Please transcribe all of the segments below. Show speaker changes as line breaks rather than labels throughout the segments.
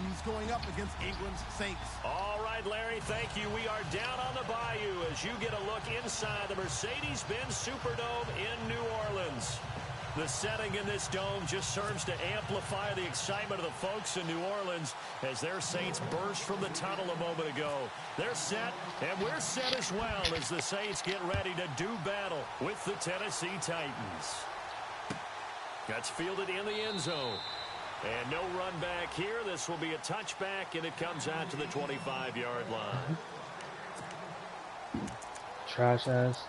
He's going up against England's Saints.
All right, Larry, thank you. We are down on the bayou as you get a look inside the Mercedes-Benz Superdome in New Orleans. The setting in this dome just serves to amplify the excitement of the folks in New Orleans as their Saints burst from the tunnel a moment ago. They're set, and we're set as well as the Saints get ready to do battle with the Tennessee Titans. That's fielded in the end zone. And no run back here. This will be a touchback, and it comes out to the 25-yard line.
Trash ass.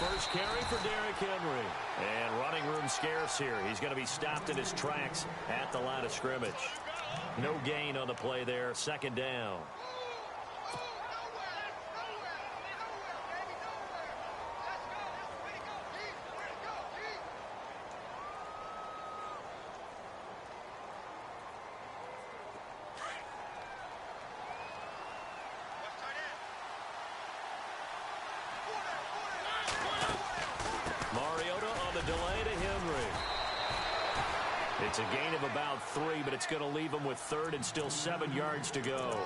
First carry for Derrick Henry. And running room scarce here. He's going to be stopped in his tracks at the line of scrimmage. No gain on the play there. Second down. It's a gain of about 3, but it's going to leave him with third and still 7 yards to go.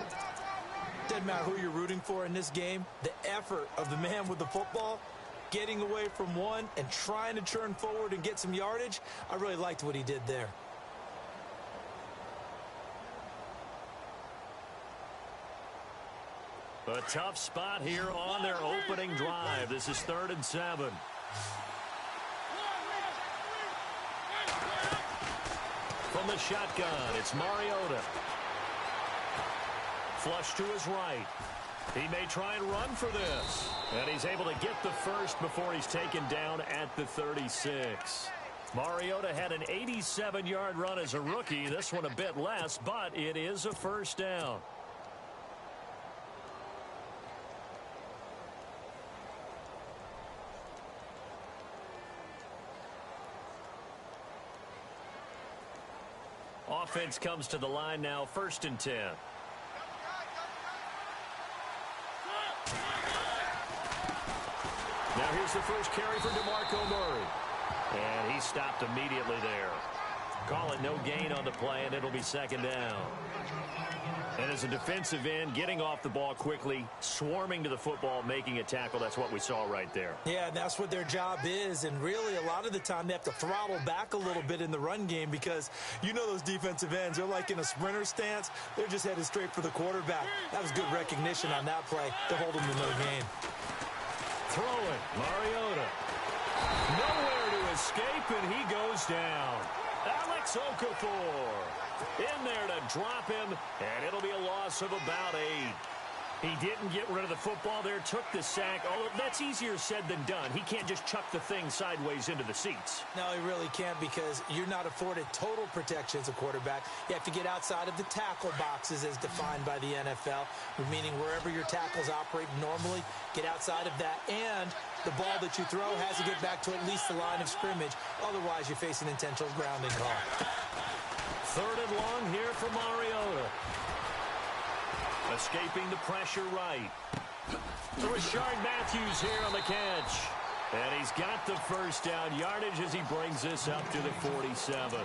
Doesn't matter who you're rooting for in this game. The effort of the man with the football, getting away from one and trying to turn forward and get some yardage, I really liked what he did there.
A tough spot here on their opening drive. This is 3rd and 7. From the shotgun, it's Mariota. Flush to his right. He may try and run for this. And he's able to get the first before he's taken down at the 36. Mariota had an 87-yard run as a rookie. This one a bit less, but it is a first down. Offense comes to the line now, 1st and 10. Now here's the first carry for DeMarco Murray. And he stopped immediately there. Call it no gain on the play, and it'll be 2nd down. And as a defensive end, getting off the ball quickly, swarming to the football, making a tackle, that's what we saw right there.
Yeah, and that's what their job is. And really, a lot of the time, they have to throttle back a little bit in the run game because you know those defensive ends, they're like in a sprinter stance. They're just headed straight for the quarterback. That was good recognition on that play to hold them to no gain.
Throwing, Mariota. Nowhere to escape, and he goes down. Alex Okafor in there to drop him, and it'll be a loss of about 8. He didn't get rid of the football there, took the sack. Although that's easier said than done. He can't just chuck the thing sideways into the seats.
No, he really can't because you're not afforded total protection as a quarterback. You have to get outside of the tackle boxes as defined by the NFL, meaning wherever your tackles operate normally, get outside of that. And the ball that you throw has to get back to at least the line of scrimmage. Otherwise, you face an intentional grounding call.
3rd and long here for Mariota. Escaping the pressure right. Rashard Matthews here on the catch. And he's got the first down yardage as he brings this up to the 47.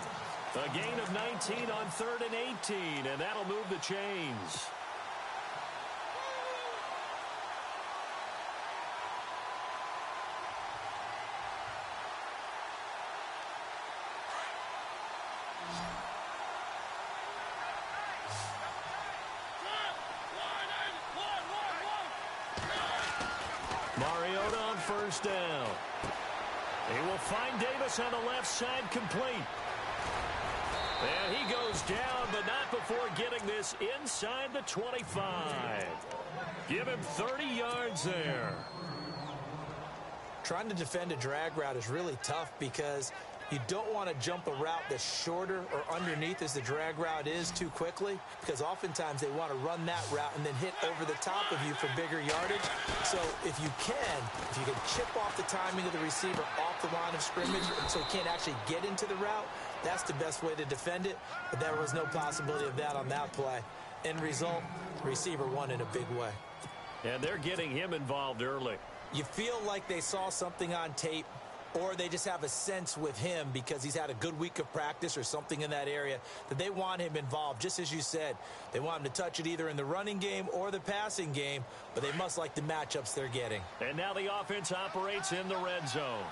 A gain of 19 on 3rd and 18, and that'll move the chains. Mariota on 1st down. He will find Davis on the left side complete. And he goes down, but not before getting this inside the 25. Give him 30 yards there.
trying to defend a drag route is really tough because you don't want to jump a route that's shorter or underneath as the drag route is too quickly, because oftentimes they want to run that route and then hit over the top of you for bigger yardage. So if you can chip off the timing of the receiver off the line of scrimmage so he can't actually get into the route, that's the best way to defend it. But there was no possibility of that on that play. End result, receiver won in a big way.
And they're getting him involved early.
You feel like they saw something on tape, or they just have a sense with him because he's had a good week of practice or something in that area that they want him involved. Just as you said, they want him to touch it either in the running game or the passing game, but they must like the matchups they're getting.
And now the offense operates in the red zone.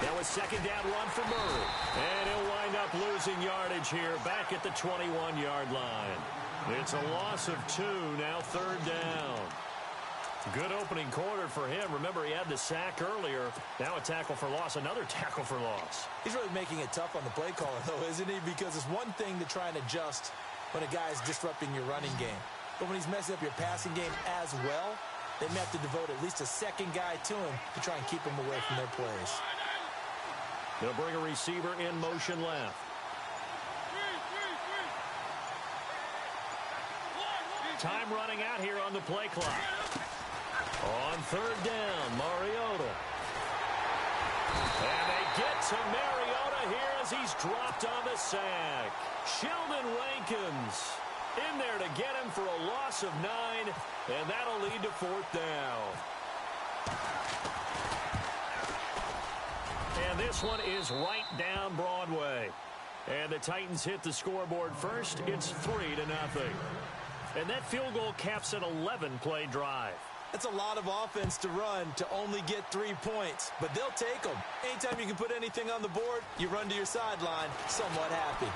Now a second down run for Murray. And he'll wind up losing yardage here back at the 21-yard line. It's a loss of 2, now third down. Good opening quarter for him. Remember, he had the sack earlier. Now a tackle for loss, another tackle for loss.
He's really making it tough on the play caller, though, isn't he? Because it's one thing to try and adjust when a guy's disrupting your running game. But when he's messing up your passing game as well, they may have to devote at least a second guy to him to try and keep him away from their plays.
They'll bring a receiver in motion left. Time running out here on the play clock. On third down, Mariota. And they get to Mariota here as he's dropped on the sack. Sheldon Rankins in there to get him for a loss of 9, and that'll lead to fourth down. And this one is right down Broadway. And the Titans hit the scoreboard first. It's 3-0. And that field goal caps an 11-play drive.
That's a lot of offense to run to only get 3 points, but they'll take them. Anytime you can put anything on the board, you run to your sideline somewhat happy.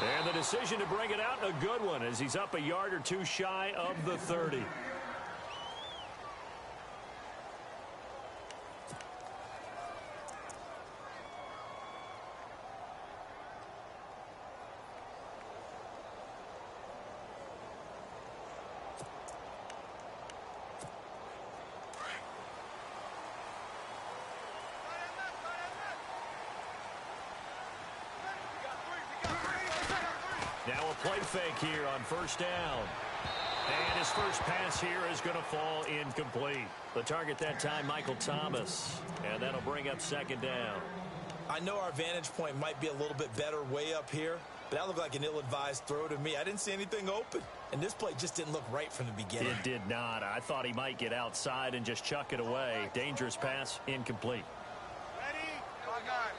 And the decision to bring it out, a good one, as he's up a yard or two shy of the 30. Now a play fake here on first down. And his first pass here is going to fall incomplete. The target that time, Michael Thomas. And that'll bring up second down.
I know our vantage point might be a little bit better way up here, but that looked like an ill-advised throw to me. I didn't see anything open, and this play just didn't look right from the beginning.
It did not. I thought he might get outside and just chuck it away. Dangerous pass, incomplete.
Ready? On guard.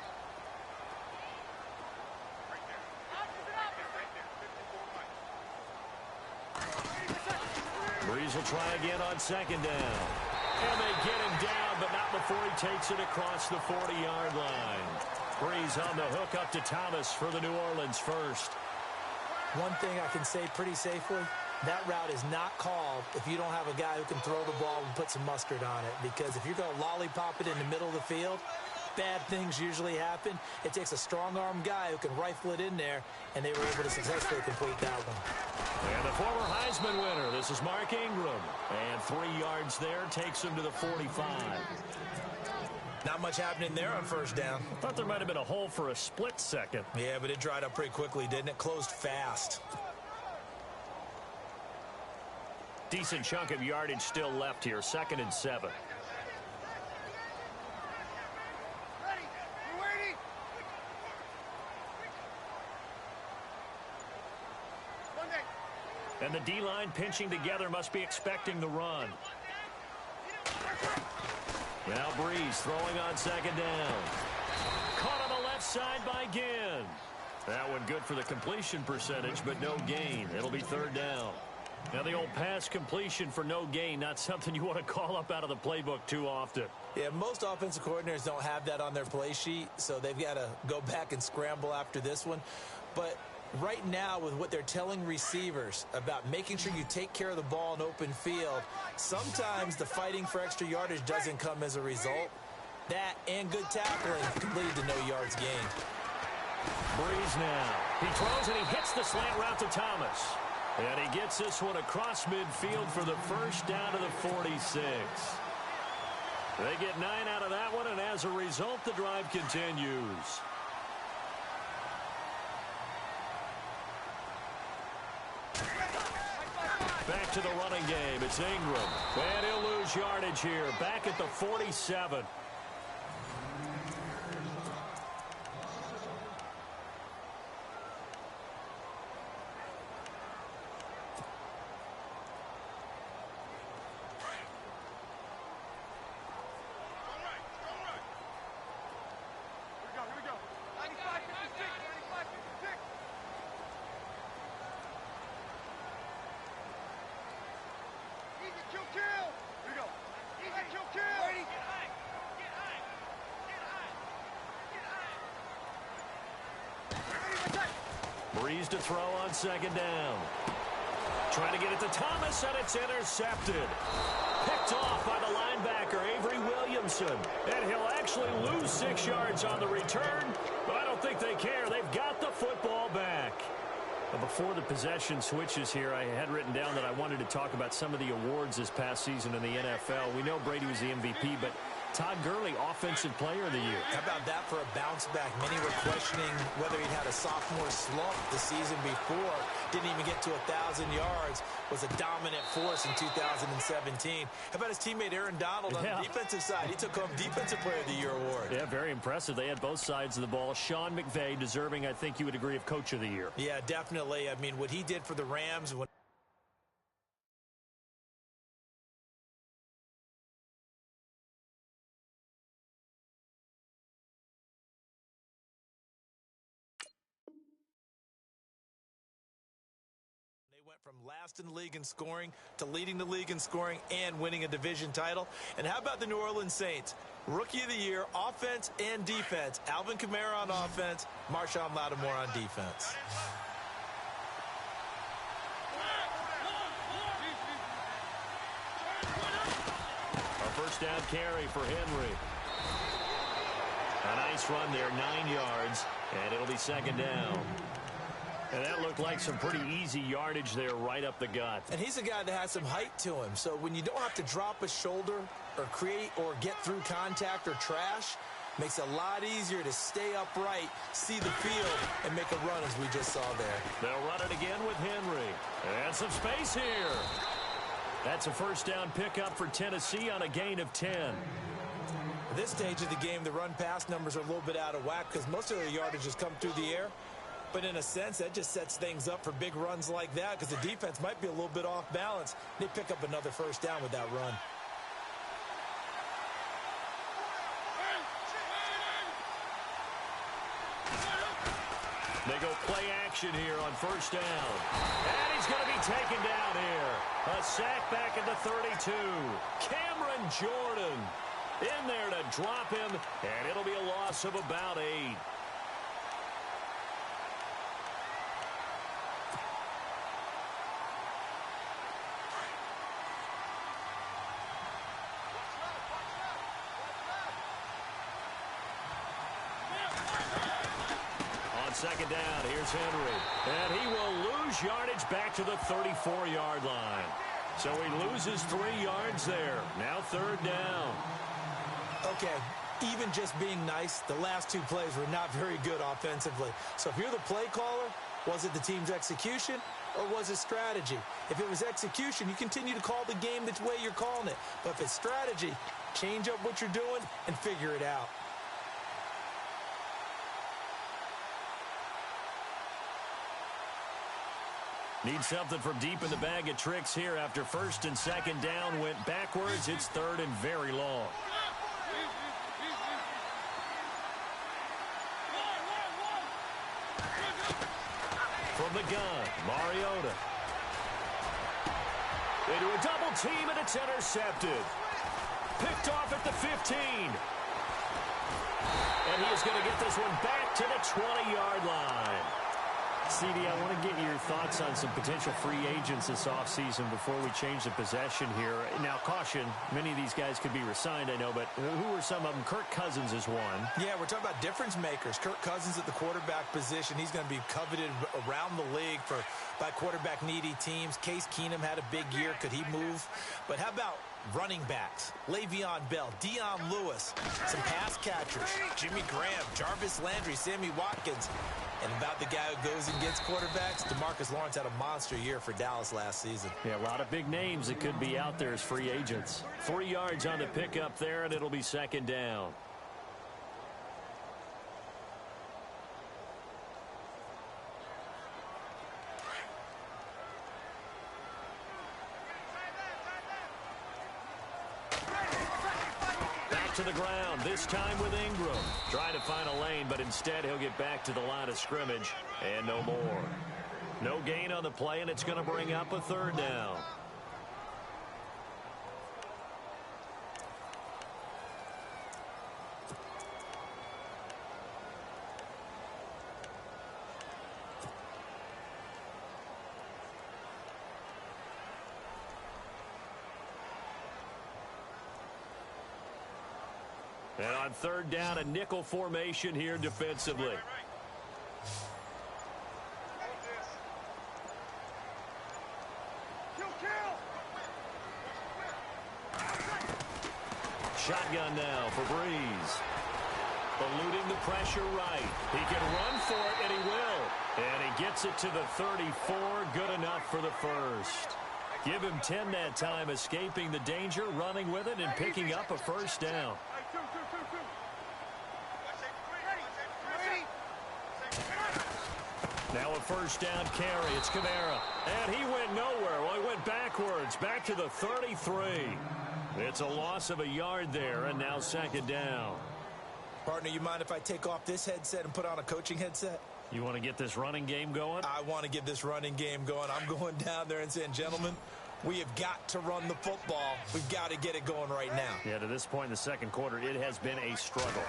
Breeze will try again on second down. And they get him down, but not before he takes it across the 40-yard line. Breeze on the hook up to Thomas for the New Orleans first.
One thing I can say pretty safely, that route is not called if you don't have a guy who can throw the ball and put some mustard on it. Because if you're going to lollipop it in the middle of the field, bad things usually happen. It takes a strong-arm guy who can rifle it in there, and they were able to successfully complete that one.
And the former Heisman winner, this is Mark Ingram. And 3 yards there takes him to the 45.
Not much happening there on first down.
I thought there might have been a hole for a split second.
Yeah, but it dried up pretty quickly, didn't it? Closed fast.
Decent chunk of yardage still left here, 2nd and 7. And the D-line pinching together must be expecting the run. Now Breeze throwing on second down. Caught on the left side by Ginn. That one good for the completion percentage, but no gain. It'll be third down. Now the old pass completion for no gain, not something you want to call up out of the playbook too often.
Yeah, most offensive coordinators don't have that on their play sheet, so they've got to go back and scramble after this one. But right now, with what they're telling receivers about making sure you take care of the ball in open field, sometimes the fighting for extra yardage doesn't come as a result. That and good tackling can lead to no yards gained.
Breeze now. He throws and he hits the slant route to Thomas. And he gets this one across midfield for the first down to the 46. They get 9 out of that one, and as a result, the drive continues. Back to the running game. It's Ingram. And he'll lose yardage here. Back at the 47. Breeze to throw on second down. Trying to get it to Thomas, and it's intercepted. Picked off by the linebacker, Avery Williamson. And he'll actually lose 6 yards on the return, but I don't think they care. They've got the football back. But before the possession switches here, I had written down that I wanted to talk about some of the awards this past season in the NFL. We know Brady was the MVP, but Todd Gurley, Offensive Player of the Year.
How about that for a bounce back? Many were questioning whether he'd had a sophomore slump the season before. Didn't even get to 1,000 yards. Was a dominant force in 2017. How about his teammate Aaron Donald on the defensive side? He took home Defensive Player of the Year award.
Yeah, very impressive. They had both sides of the ball. Sean McVay deserving, I think you would agree, of Coach of the Year.
Yeah, definitely. I mean, what he did for the Rams when from last in the league in scoring to leading the league in scoring and winning a division title. And how about the New Orleans Saints? Rookie of the Year, offense and defense. Alvin Kamara on offense, Marshawn Lattimore on defense.
A first down carry for Henry. A nice run there, 9 yards, and it'll be second down. And that looked like some pretty easy yardage there right up the gut.
And he's a guy that has some height to him. So when you don't have to drop a shoulder or create or get through contact or trash, makes it a lot easier to stay upright, see the field, and make a run as we just saw there.
They'll run it again with Henry. And some space here. That's a first down pickup for Tennessee on a gain of 10.
At this stage of the game, the run-pass numbers are a little bit out of whack because most of the yardage has come through the air. But in a sense, that just sets things up for big runs like that because the defense might be a little bit off balance. They pick up another first down with that run.
They go play action here on first down. And he's going to be taken down here. A sack back at the 32. Cameron Jordan in there to drop him, and it'll be a loss of about 8. Second down, here's Henry. And he will lose yardage back to the 34-yard line. So he loses 3 yards there. Now third down.
Okay, even just being nice, the last 2 plays were not very good offensively. So if you're the play caller, was it the team's execution or was it strategy? If it was execution, you continue to call the game the way you're calling it. But if it's strategy, change up what you're doing and figure it out.
Need something from deep in the bag of tricks here after first and second down went backwards. It's third and very long. From the gun, Mariota. Into a double team, and it's intercepted. Picked off at the 15. And he is going to get this one back to the 20-yard line. CD, I want to get your thoughts on some potential free agents this offseason before we change the possession here. Now, caution, many of these guys could be re-signed, I know, but who are some of them? Kirk Cousins is one.
Yeah, we're talking about difference makers. Kirk Cousins at the quarterback position. He's going to be coveted around the league by quarterback-needy teams. Case Keenum had a big year. Could he move? But how about running backs? Le'Veon Bell, Dion Lewis, some pass catchers, Jimmy Graham, Jarvis Landry, Sammy Watkins. And about the guy who goes and gets quarterbacks, DeMarcus Lawrence had a monster year for Dallas last season.
Yeah, a lot of big names that could be out there as free agents. 3 yards on the pickup there, and it'll be second down. To the ground, this time with Ingram. Trying to find a lane, but instead he'll get back to the line of scrimmage, and no more. No gain on the play, and it's going to bring up a third down. And on third down, a nickel formation here defensively. Shotgun now for Breeze. Eluding the pressure right. He can run for it, and he will. And he gets it to the 34. Good enough for the first. Give him 10 that time, escaping the danger, running with it, and picking up a first down. Now a first down carry. It's Kamara. And he went nowhere. Well, he went backwards. Back to the 33. It's a loss of a yard there, and now second down.
Partner, you mind if I take off this headset and put on a coaching headset?
You want to get this running game going?
I want to get this running game going. I'm going down there and saying, gentlemen, we have got to run the football. We've got to get it going right now.
Yeah, to this point in the second quarter, it has been a struggle.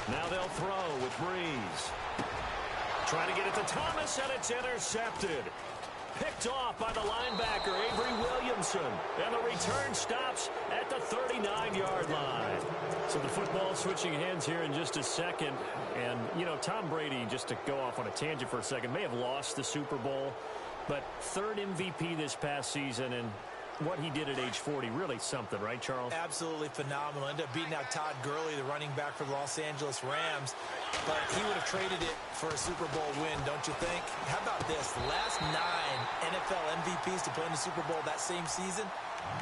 Now they'll throw with Breeze. Trying to get it to Thomas, and it's intercepted. Picked off by the linebacker, Avery Williamson. And the return stops at the 39-yard line. So the football switching hands here in just a second. And, you know, Tom Brady, just to go off on a tangent for a second, may have lost the Super Bowl. But third MVP this past season, and what he did at age 40, really something, right, Charles?
Absolutely phenomenal. Ended up beating out Todd Gurley, the running back for the Los Angeles Rams. But he would have traded it for a Super Bowl win, don't you think? How about this? The last 9 NFL MVPs to play in the Super Bowl that same season,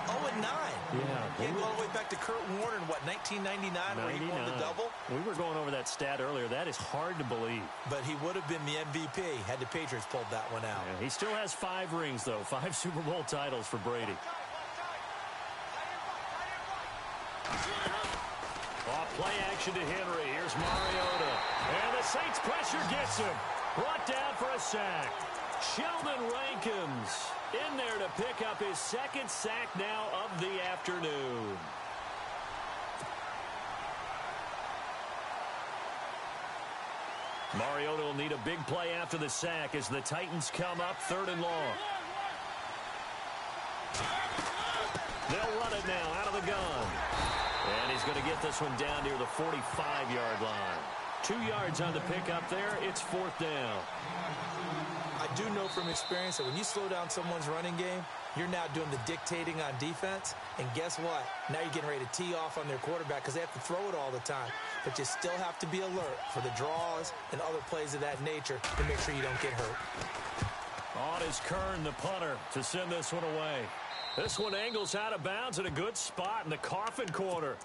0-9.
Yeah.
He go all the way back to Kurt Warner in, what, 1999, where he won the double?
We were going over that stat earlier. That is hard to believe.
But he would have been the MVP had the Patriots pulled that one out.
Yeah, he still has 5 rings, though. 5 Super Bowl titles for Brady. Off play action to Henry. Here's Mariota. And the Saints pressure gets him. Brought down for a sack. Sheldon Rankins in there to pick up his second sack now of the afternoon. Mariota will need a big play after the sack as the Titans come up 3rd and long. They'll run it now out of the gun. And he's going to get this one down near the 45-yard line. 2 yards on the pickup there. It's 4th down.
I do know from experience that when you slow down someone's running game, you're now doing the dictating on defense. And guess what? Now you're getting ready to tee off on their quarterback because they have to throw it all the time. But you still have to be alert for the draws and other plays of that nature to make sure you don't get hurt.
On is Kern, the punter, to send this one away. This one angles out of bounds at a good spot in the coffin corner.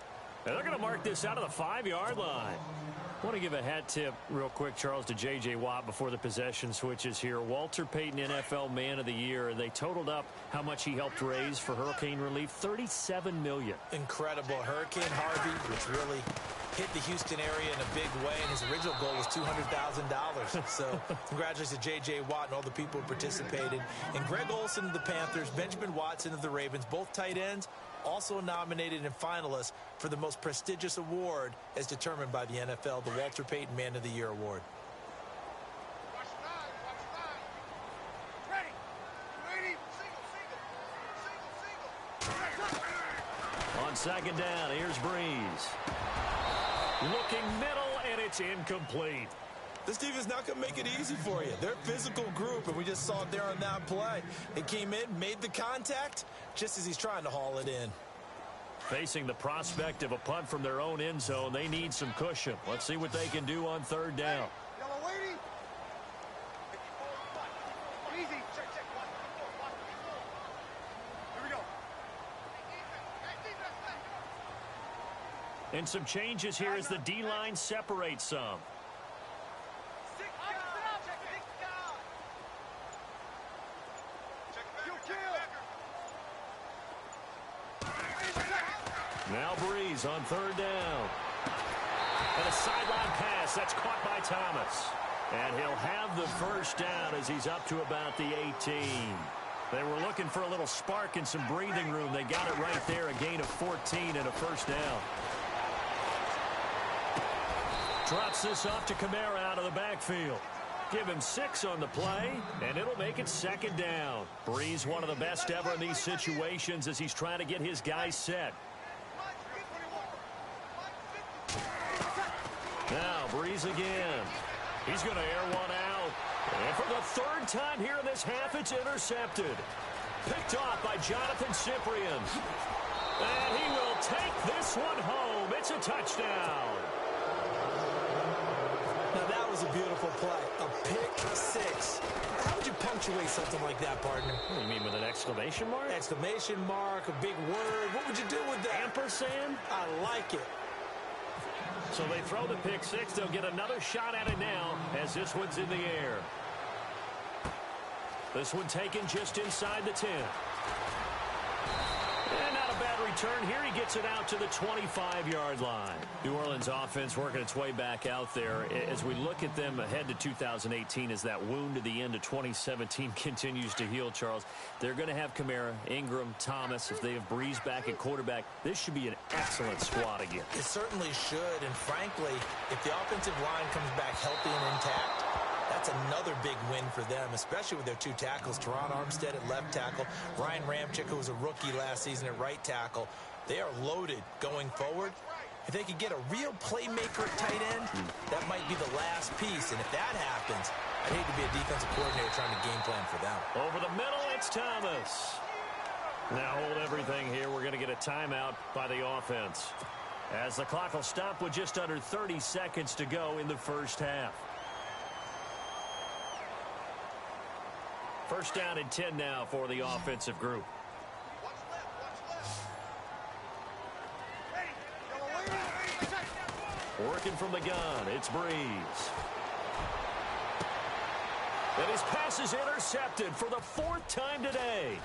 And they're going to mark this out of the 5-yard line. I want to give a hat tip real quick, Charles, to J.J. Watt before the possession switches here. Walter Payton, NFL Man of the Year. They totaled up how much he helped raise for hurricane relief, $37 million.
Incredible. Hurricane Harvey, which really hit the Houston area in a big way, and his original goal was $200,000. So congratulations to J.J. Watt and all the people who participated. And Greg Olsen of the Panthers, Benjamin Watson of the Ravens, both tight ends, also nominated and finalists for the most prestigious award as determined by the NFL, the Walter Payton Man of the Year Award.
On second down, here's Breeze. Looking middle, and it's incomplete.
This defense not going to make it easy for you. They're a physical group, and we just saw it there on that play. They came in, made the contact, just as he's trying to haul it in.
Facing the prospect of a punt from their own end zone, they need some cushion. Let's see what they can do on third down. And some changes here as the D-line separates some. Now Breeze on third down. And a sideline pass. That's caught by Thomas. And he'll have the first down as he's up to about the 18. They were looking for a little spark and some breathing room. They got it right there. A gain of 14 and a first down. Drops this off to Kamara out of the backfield. Give him 6 on the play, and it'll make it second down. Breeze, one of the best ever in these situations as he's trying to get his guys set. Now, Breeze again. He's going to air one out. And for the third time here in this half, it's intercepted. Picked off by Jonathan Cyprien. And he will take this one home. It's a touchdown.
Now, that was a beautiful play. A pick six. How would you punctuate something like that, partner?
What do you mean, with an exclamation mark?
Exclamation mark, a big word. What would you do with that?
Ampersand?
I like it.
So they throw the pick six. They'll get another shot at it now as this one's in the air. This one taken just inside the 10. And not a bad return here. He gets it out to the 25-yard line. New Orleans offense working its way back out there. As we look at them ahead to 2018 as that wound to the end of 2017 continues to heal, Charles, they're going to have Kamara, Ingram, Thomas. If they have Breeze back at quarterback, this should be an excellent squad again.
It certainly should. And frankly, if the offensive line comes back healthy and intact, that's another big win for them, especially with their 2 tackles, Teron Armstead at left tackle, Ryan Ramczyk, who was a rookie last season at right tackle. They are loaded going forward. If they could get a real playmaker at tight end, that might be the last piece. And if that happens, I'd hate to be a defensive coordinator trying to game plan for them.
Over the middle, it's Thomas. Now hold everything here. We're going to get a timeout by the offense, as the clock will stop with just under 30 seconds to go in the first half. First down and 10 now for the offensive group. Working from the gun, it's Breeze. And his pass is intercepted for the 4th time today.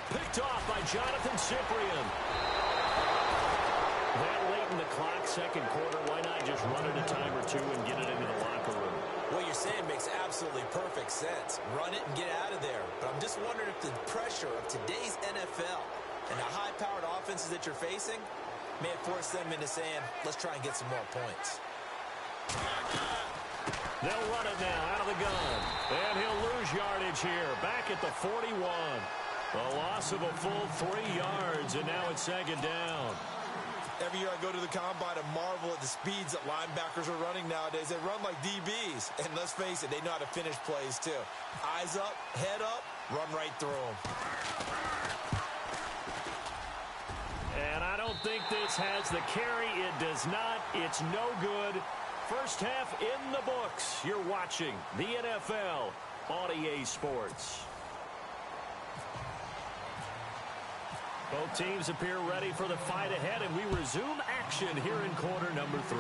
Picked off by Jonathan Cyprien. That late in the clock, second quarter, why not just run it a time or two and get it into the locker room?
What you're saying makes absolutely perfect sense. Run it and get out of there. But I'm just wondering if the pressure of today's NFL and the high-powered offenses that you're facing may have forced them into saying, let's try and get some more points.
They'll run it now out of the gun. And he'll lose yardage here. Back at the 41. A loss of a full 3 yards, and now it's second down.
Every year I go to the combine and marvel at the speeds that linebackers are running nowadays. They run like DBs. And let's face it, they know how to finish plays too. Eyes up, head up, run right through them.
And I don't think this has the carry. It does not. It's no good. First half in the books. You're watching the NFL on EA Sports. Both teams appear ready for the fight ahead, and we resume action here in quarter number 3.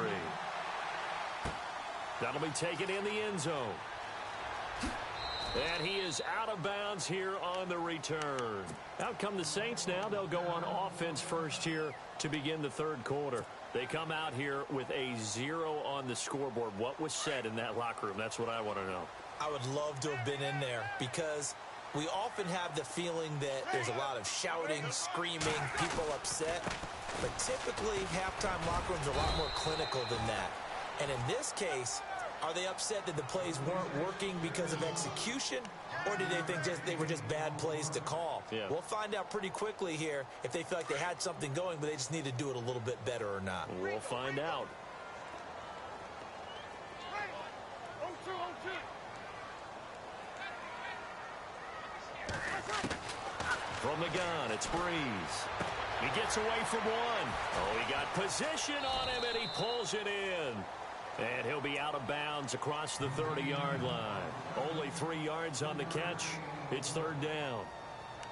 That'll be taken in the end zone. And he is out of bounds here on the return. Out come the Saints now. They'll go on offense first here to begin the third quarter. They come out here with a 0 on the scoreboard. What was said in that locker room? That's what I want to know.
I would love to have been in there because we often have the feeling that there's a lot of shouting, screaming, people upset. But typically, halftime locker rooms are a lot more clinical than that. And in this case,
Are they upset that the plays weren't working because of execution, or did they think they were just bad plays to call?
Yeah.
We'll find out pretty quickly here if they feel like they had something going, but they just need to do it a little bit better or not.
We'll find out. From the gun, it's Breeze. He gets away from one. Oh, he got position on him, and he pulls it in. And he'll be out of bounds across the 30-yard line. Only 3 yards on the catch. It's third down.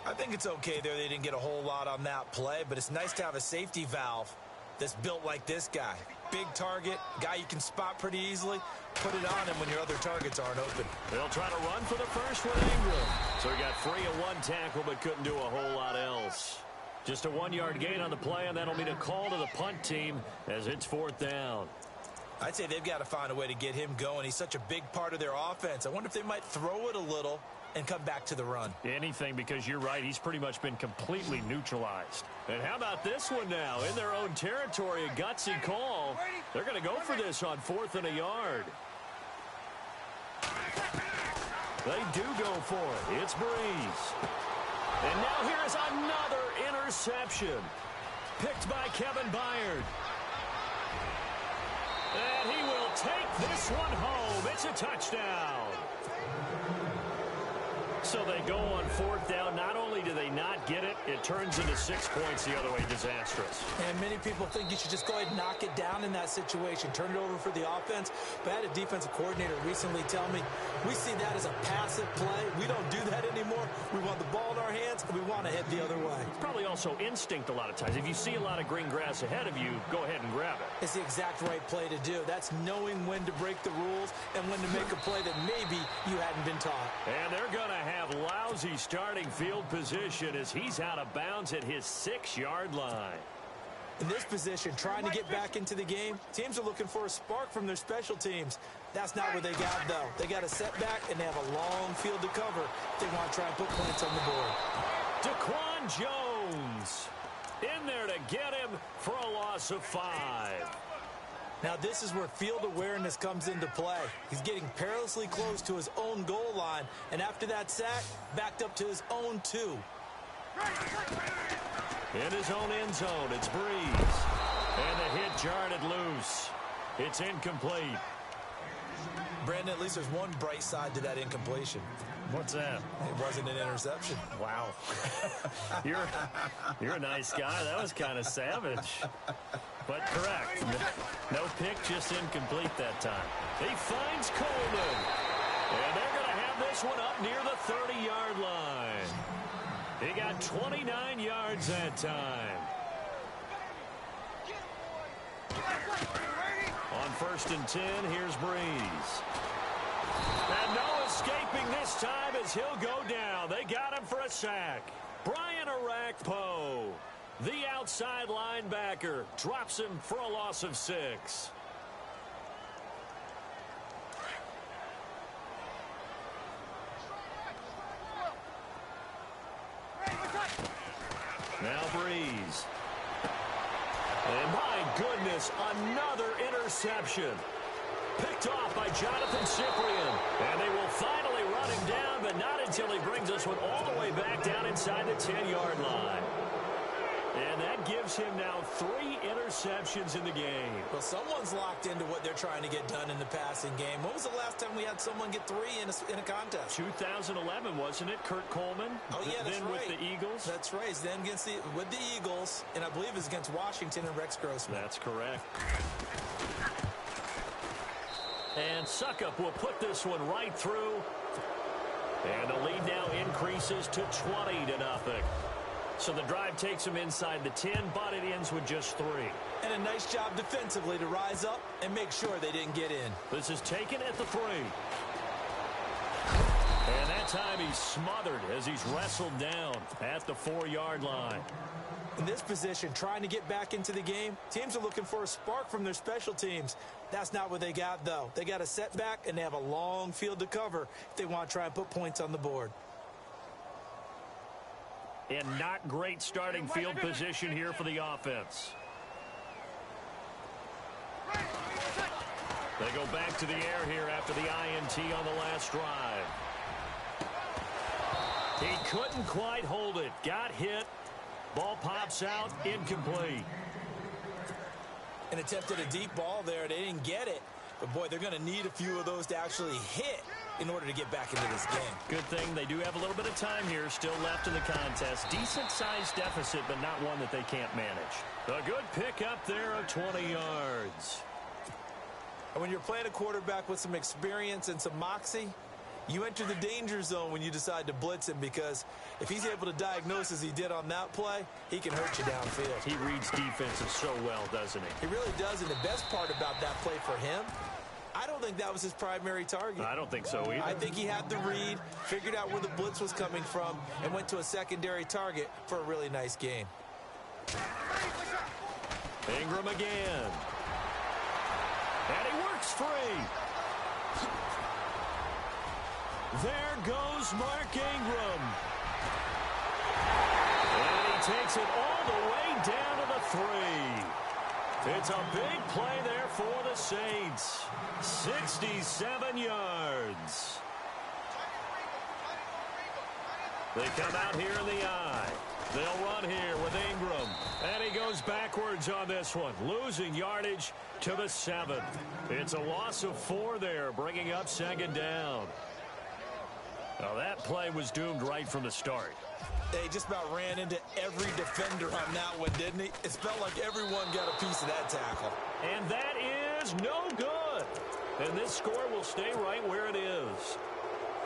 I think it's okay there. They didn't get a whole lot on that play, but it's nice to have a safety valve that's built like this guy. Big target, guy you can spot pretty easily. Put it on him when your other targets aren't open.
They'll try to run for the first with Ingram. So he got free of one tackle but couldn't do a whole lot else. Just a 1-yard gain on the play, and that'll mean a call to the punt team as it's fourth down.
I'd say they've got to find a way to get him going. He's such a big part of their offense. I wonder if they might throw it a little and come back to the run.
Anything, because you're right, he's pretty much been completely neutralized. And how about this one now? In their own territory, a gutsy call. They're going to go for this on 4th and a yard. They do go for it. It's Breeze. And now here's another interception. Picked by Kevin Byard. And he will take this one home. It's a touchdown. So they go on 4th down. Not only do they not get it, it turns into 6 points the other way. Disastrous.
And many people think you should just go ahead and knock it down in that situation. Turn it over for the offense. But I had a defensive coordinator recently tell me, we see that as a passive play. We don't do that anymore. We want the ball in our hands, and we want to head the other way.
It's probably also instinct a lot of times. If you see a lot of green grass ahead of you, go ahead and grab it.
It's the exact right play to do. That's knowing when to break the rules and when to make a play that maybe you hadn't been taught.
And they're going to have lousy starting field position as he's out of bounds at his 6-yard line.
In this position, trying to get back into the game, teams are looking for a spark from their special teams. That's not what they got, though. They got a setback, and they have a long field to cover if they want to try and put points on the board.
Daquan Jones in there to get him for a loss of 5.
Now, this is where field awareness comes into play. He's getting perilously close to his own goal line, and after that sack, backed up to his own 2.
In his own end zone, it's Breeze. And the hit jarred it loose. It's incomplete.
Brandon, at least there's one bright side to that incompletion.
What's that?
It wasn't an interception.
Wow. You're a nice guy. That was kind of savage. But correct. No pick, just incomplete that time. He finds Coleman. And they're going to have this one up near the 30-yard line. He got 29 yards that time. On 1st and 10, here's Breeze. And no escaping this time as he'll go down. They got him for a sack. Brian Arakpo, the outside linebacker, drops him for a loss of 6. Now Breeze. And my goodness, another interception. Picked off by Jonathan Cyprien. And they will finally run him down, but not until he brings us one all the way back down inside the 10-yard line. And that gives him now 3 interceptions in the game.
Well, someone's locked into what they're trying to get done in the passing game. When was the last time we had someone get 3 in a contest?
2011, wasn't it? Kurt Coleman?
Oh, yeah, that's
then
right.
with the Eagles?
That's right. He's then with the Eagles, and I believe it's against Washington and Rex Grossman.
That's correct. And Suckup will put this one right through. And the lead now increases to 20-0. So the drive takes them inside the 10, but it ends with just 3.
And a nice job defensively to rise up and make sure they didn't get in.
This is taken at the 3. And that time he's smothered as he's wrestled down at the 4-yard line.
In this position, trying to get back into the game, teams are looking for a spark from their special teams. That's not what they got, though. They got a setback, and they have a long field to cover if they want to try and put points on the board.
And not great starting field position here for the offense. They go back to the air here after the INT on the last drive. He couldn't quite hold it. Got hit. Ball pops out. Incomplete.
An attempt at a deep ball there. They didn't get it. But, boy, they're going to need a few of those to actually hit in order to get back into this game.
Good thing they do have a little bit of time here still left in the contest. Decent-sized deficit, but not one that they can't manage. A good pickup there of 20 yards.
And when you're playing a quarterback with some experience and some moxie, you enter the danger zone when you decide to blitz him, because if he's able to diagnose as he did on that play, he can hurt you downfield.
He reads defenses so well, doesn't he?
He really does, and the best part about that play for him, I don't think that was his primary target.
I don't think so either.
I think he had the read, figured out where the blitz was coming from, and went to a secondary target for a really nice game.
Ingram again. And he works free. There goes Mark Ingram. And he takes it all the way down to the 3. It's a big play there for the Saints. 67 yards. They come out here in the eye. They'll run here with Ingram. And he goes backwards on this one, losing yardage to the 7. It's a loss of 4 there, bringing up second down. Now that play was doomed right from the start.
They just about ran into every defender on that one, didn't he? It felt like everyone got a piece of that tackle.
And that is no good. And this score will stay right where it is.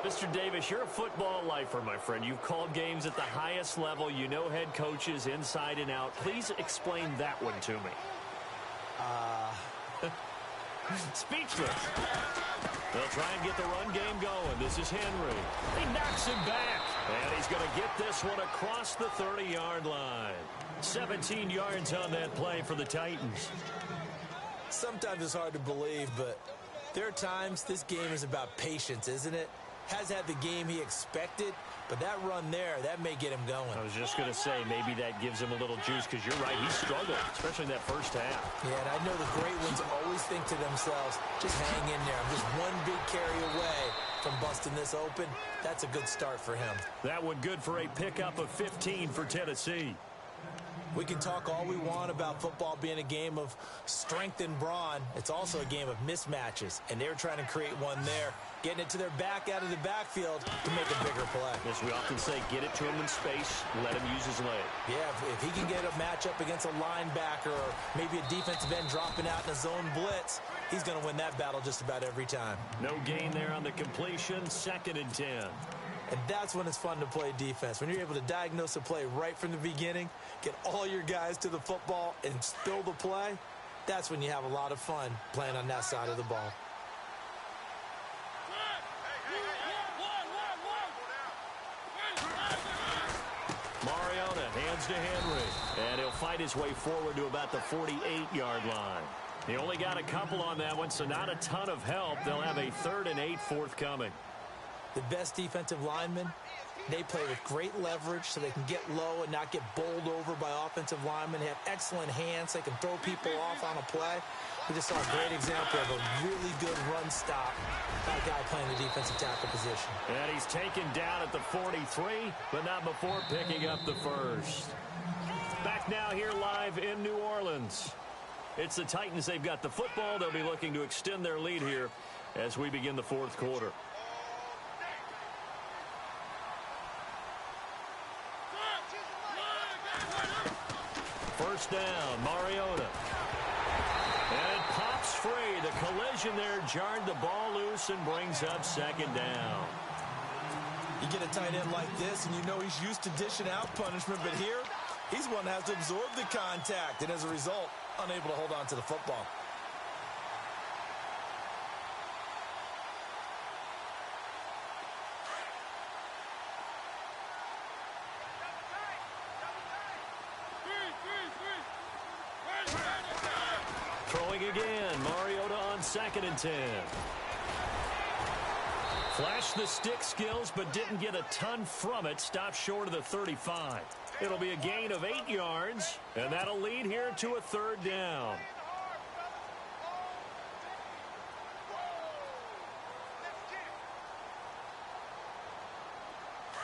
Mr. Davis, you're a football lifer, my friend. You've called games at the highest level. You know head coaches inside and out. Please explain that one to me. Speechless. They'll try and get the run game going. This is Henry. He knocks him back. And he's going to get this one across the 30-yard line. 17 yards on that play for the Titans.
Sometimes it's hard to believe, but there are times this game is about patience, isn't it? Has had the game he expected, but that run there, that may get him going.
I was just going to say, maybe that gives him a little juice, because you're right, he struggled, especially in that first half.
Yeah, and I know the great ones always think to themselves, just hang in there. I'm just one big carry away from busting this open. That's a good start for him.
That one good for a pickup of 15 for Tennessee.
We can talk all we want about football being a game of strength and brawn. It's also a game of mismatches, and they're trying to create one there, getting it to their back out of the backfield to make a bigger play.
As we often say, get it to him in space, let him use his leg.
Yeah, if he can get a matchup against a linebacker or maybe a defensive end dropping out in a zone blitz, he's going to win that battle just about every time.
No gain there on the completion, 2nd and 10.
And that's when it's fun to play defense. When you're able to diagnose a play right from the beginning, get all your guys to the football and spill the play, that's when you have a lot of fun playing on that side of the ball.
Mariota hands to Henry. And he'll fight his way forward to about the 48-yard line. He only got a couple on that one, so not a ton of help. They'll have a 3rd and 8 forthcoming.
The best defensive linemen, they play with great leverage so they can get low and not get bowled over by offensive linemen. They have excellent hands. They can throw people off on a play. We just saw a great example of a really good run stop by a guy playing the defensive tackle position.
And he's taken down at the 43, but not before picking up the first. Back now here live in New Orleans. It's the Titans. They've got the football. They'll be looking to extend their lead here as we begin the 4th quarter. First down, Mariota. And it pops free. The collision there jarred the ball loose and brings up 2nd down.
You get a tight end like this, and you know he's used to dishing out punishment, but here, he's one that has to absorb the contact, and as a result, unable to hold on to the football.
Throwing again, Mariota on 2nd and 10. Flashed the stick skills, but didn't get a ton from it. Stopped short of the 35. It'll be a gain of 8 yards, and that'll lead here to a 3rd down.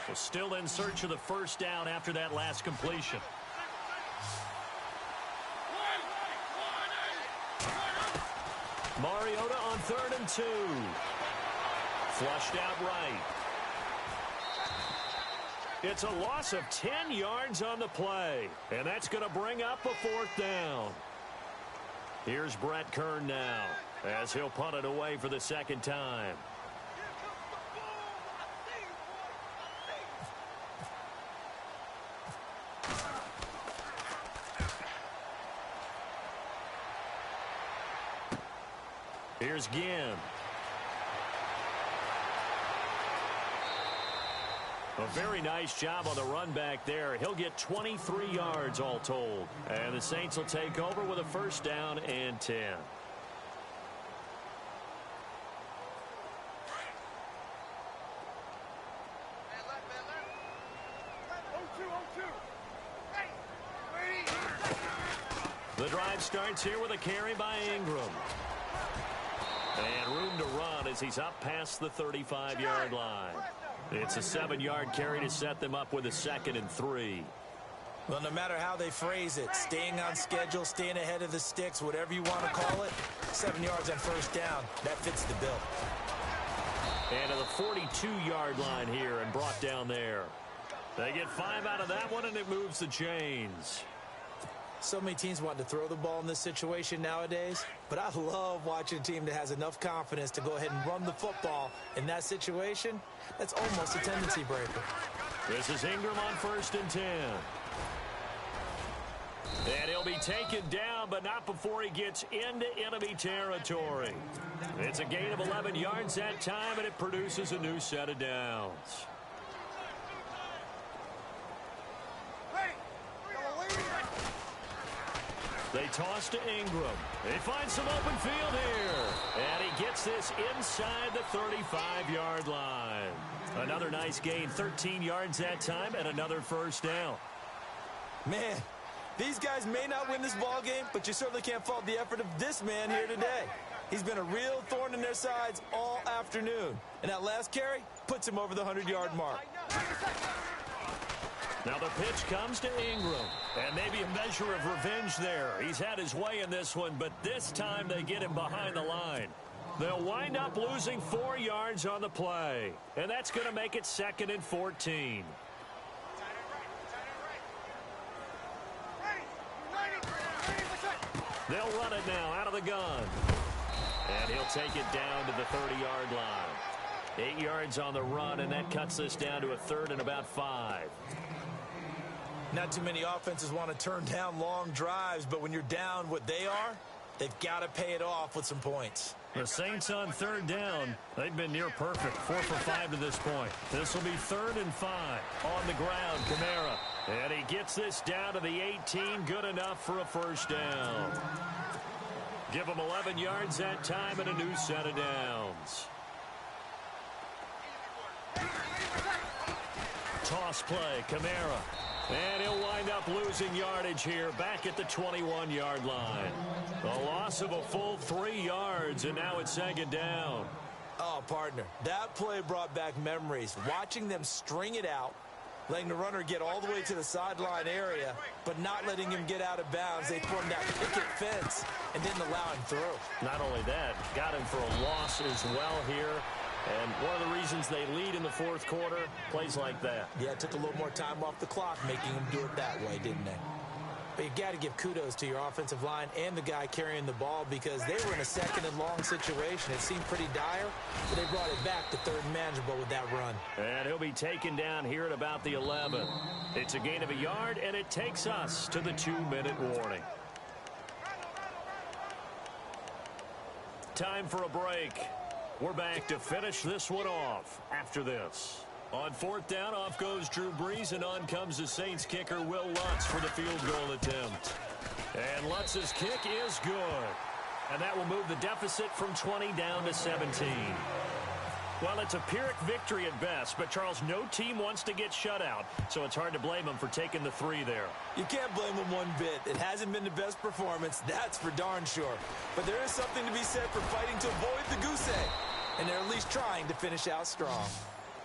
Well, still in search of the first down after that last completion. Mariota on 3rd and 2. Flushed out right. It's a loss of 10 yards on the play, and that's going to bring up a 4th down. Here's Brett Kern now as he'll punt it away for the 2nd time. Here's Ginn. A very nice job on the run back there. He'll get 23 yards all told. And the Saints will take over with a 1st down and 10. The drive starts here with a carry by Ingram. And room to run as he's up past the 35-yard line. It's a 7-yard carry to set them up with a 2nd and 3.
Well, no matter how they phrase it, staying on schedule, staying ahead of the sticks, whatever you want to call it, 7 yards on 1st down, that fits the bill.
And to the 42-yard line here and brought down there. They get 5 out of that one, and it moves the chains.
So many teams want to throw the ball in this situation nowadays, but I love watching a team that has enough confidence to go ahead and run the football. In that situation, that's almost a tendency breaker.
This is Ingram on 1st and 10. And he'll be taken down, but not before he gets into enemy territory. It's a gain of 11 yards that time, and it produces a new set of downs. They toss to Ingram. They find some open field here. And he gets this inside the 35-yard line. Another nice gain, 13 yards that time, and another 1st down.
Man, these guys may not win this ball game, but you certainly can't fault the effort of this man here today. He's been a real thorn in their sides all afternoon. And that last carry puts him over the 100-yard mark.
Now the pitch comes to Ingram, and maybe a measure of revenge there. He's had his way in this one, but this time they get him behind the line. They'll wind up losing 4 yards on the play, and that's going to make it 2nd and 14. They'll run it now out of the gun, and he'll take it down to the 30-yard line. 8 yards on the run, and that cuts this down to a 3rd and about 5.
Not too many offenses want to turn down long drives, but when you're down what they are, they've got to pay it off with some points.
The Saints on 3rd down. They've been near perfect, 4 for 5 to this point. This will be 3rd and 5 on the ground. Kamara, and he gets this down to the 18, good enough for a 1st down. Give him 11 yards that time and a new set of downs. Toss play, Kamara. And he'll wind up losing yardage here back at the 21-yard line. A loss of a full 3 yards, and now it's 2nd down.
Oh, partner, that play brought back memories. Watching them string it out, letting the runner get all the way to the sideline area, but not letting him get out of bounds. They formed that picket fence and didn't allow him through.
Not only that, got him for a loss as well here. And one of the reasons they lead in the 4th quarter, plays like that.
Yeah, it took a little more time off the clock, making them do it that way, didn't they? But you got to give kudos to your offensive line and the guy carrying the ball, because they were in a 2nd and long situation. It seemed pretty dire, but they brought it back to 3rd and manageable with that run.
And he'll be taken down here at about the 11. It's a gain of a yard, and it takes us to the 2-minute warning. Time for a break. We're back to finish this one off after this. On 4th down, off goes Drew Brees, and on comes the Saints kicker, Will Lutz, for the field goal attempt. And Lutz's kick is good. And that will move the deficit from 20 down to 17. Well, it's a Pyrrhic victory at best, but, Charles, no team wants to get shut out, so it's hard to blame them for taking the 3 there.
You can't blame them one bit. It hasn't been the best performance, that's for darn sure. But there is something to be said for fighting to avoid the goose egg, and they're at least trying to finish out strong.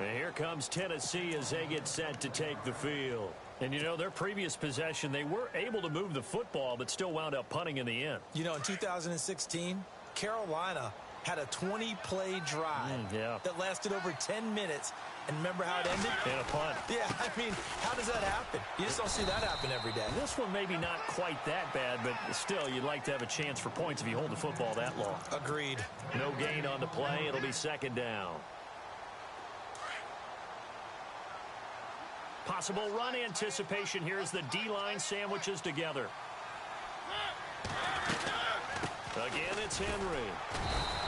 And here comes Tennessee as they get set to take the field. And, you know, their previous possession, they were able to move the football, but still wound up punting in the end.
You know, in 2016, Carolina had a 20-play drive that lasted over 10 minutes. And remember how it ended?
And a punt.
Yeah, I mean, how does that happen? You just don't see that happen every day.
This one maybe not quite that bad, but still, you'd like to have a chance for points if you hold the football that long.
Agreed.
No gain on the play. It'll be second down. Possible run anticipation here as the D-line sandwiches together. Again, it's Henry.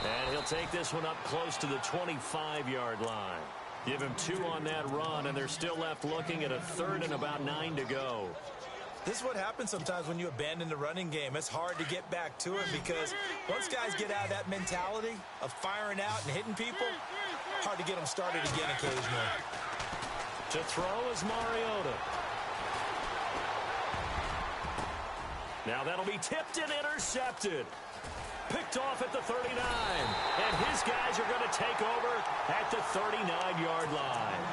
And he'll take this one up close to the 25-yard line. Give him 2 on that run, and they're still left looking at a third and about 9 to go.
This is what happens sometimes when you abandon the running game. It's hard to get back to it because once guys get out of that mentality of firing out and hitting people, hard to get them started again occasionally.
To throw is Mariota. Now that'll be tipped and intercepted. Picked off at the 39. And his guys are going to take over at the 39-yard line.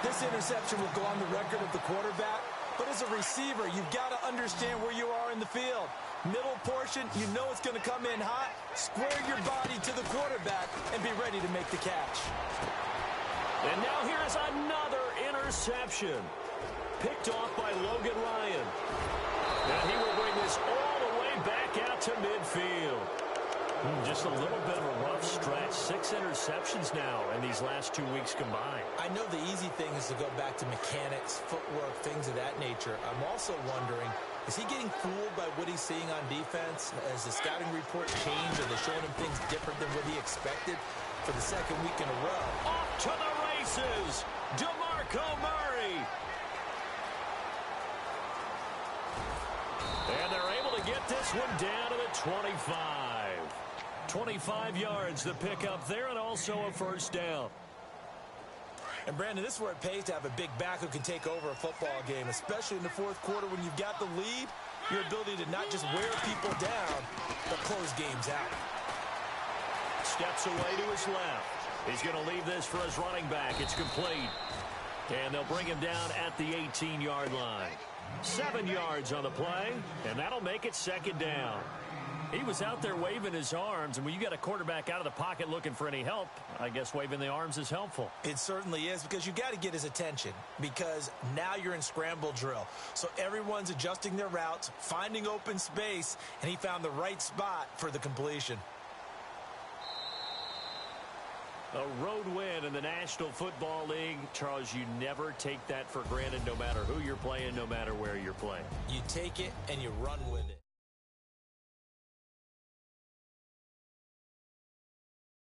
This interception will go on the record of the quarterback, but as a receiver, you've got to understand where you are in the field. Middle portion, you know it's going to come in hot. Square your body to the quarterback and be ready to make the catch.
And now here is another interception. Picked off by Logan Ryan. And he will bring this all the way back out to midfield. Just a little bit of a rough stretch. 6 interceptions now in these last 2 weeks combined.
I know the easy thing is to go back to mechanics, footwork, things of that nature. I'm also wondering, is he getting fooled by what he's seeing on defense? Has the scouting report changed? Are they showing him things different than what he expected for the second week in a row?
Off to the races, DeMarco Murray. And they're able to get this one down to the 25. 25 yards the pickup there, and also a first down.
And, Brandon, this is where it pays to have a big back who can take over a football game, especially in the fourth quarter when you've got the lead, your ability to not just wear people down, but close games out.
Steps away to his left. He's going to leave this for his running back. It's complete. And they'll bring him down at the 18-yard line. 7 yards on the play, and that'll make it second down. He was out there waving his arms, and when you got a quarterback out of the pocket looking for any help, I guess waving the arms is helpful.
It certainly is, because you got to get his attention, because now you're in scramble drill. So everyone's adjusting their routes, finding open space, and he found the right spot for the completion.
A road win in the National Football League. Charles, you never take that for granted, no matter who you're playing, no matter where you're playing.
You take it and you run with it.